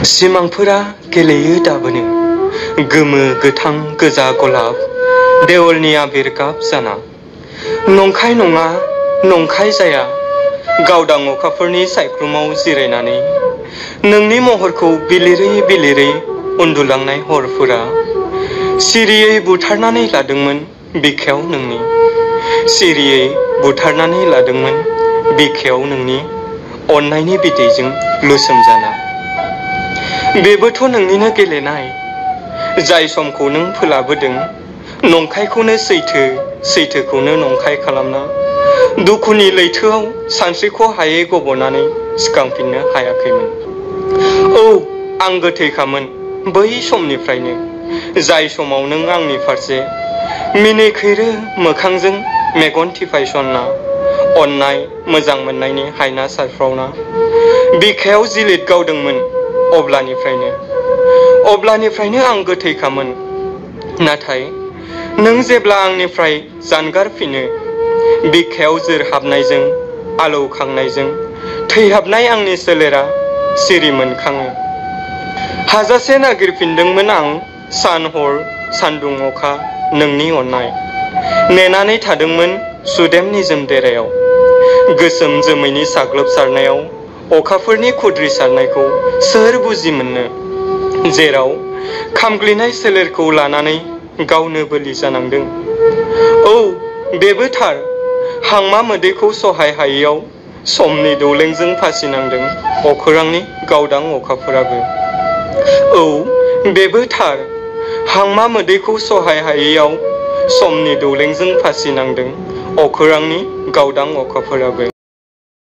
सिमांफोरा गेलेयो दाबोनो गोमो गोथां गोजा गलाब देवलनि आबिर गाब जाना नंखाय नङा नंखाय जाया गावदां अखाफोरनि सायख्लुमाव जिरायनानै नोंनि महरखौ बिलिरै बिलिरै उन्दुलांनाय हरफोरा सिरियै बुथारनानै लादोंमोन बिखायाव नोंनि सिरियै बुथारनानै लादोंमोन बिखायाव नोंनि अननायनि बिदैजों लुसोम जाना बेबोथ' नोंनिनो गेलेनाय जाय समखौ नों फोलाबोदों नंखायखौनो सैथो सैथोखौनो नंखाय खालामना दुखुनि लैथोआव सानस्रिख' हायै गब'नानै सिखांफिननो हायाखैमोन। औ आं गोथैखामोन बै समनिफ्रायनो जाय समाव नों आंनि फारसे मिनिखैरो मोखांजों मेगन थिफायसनना अननाय मोजां मोननायनि हायना सारफ्रावना बिखायाव जिलिद गावदोंमोन अब्लानिफ्रायनो आं गोथैखामोन। नाथाय नों जेब्ला आंनिफ्राय जानगारफिनो बिखायाव जोरहाबनायजों आलौखांनायजों थैहाबनाय आंनि सोलेरा सिरि मोनखाङो। हाजासे नागिरफिनदोंमोन आं सान हर सान्दुं अखा नोंनि अननाय नेनानै थादोंमोन सुदेम निजोम देरायाव गोसोम जोमैनि साग्लोबसारनायाव अखाफोरनि खुद्रिसारनायखौ सोर बुजि मोननो जेराव खामग्लिनाय सोलेरखौ लानानै गावनो बोलि जानांदों। औ बेबो थार हांमा मोदैखौ सहाय हायैयाव समनि दौलेंजों फासिनांदों अखोरांनि गावदां अखाफोराबो। औ बेबो थार हांमा मोदैखौ सहाय हायैयाव समनि दौलेंजों फासिनांदों अखोरांनि गावदां अखाफोराबो।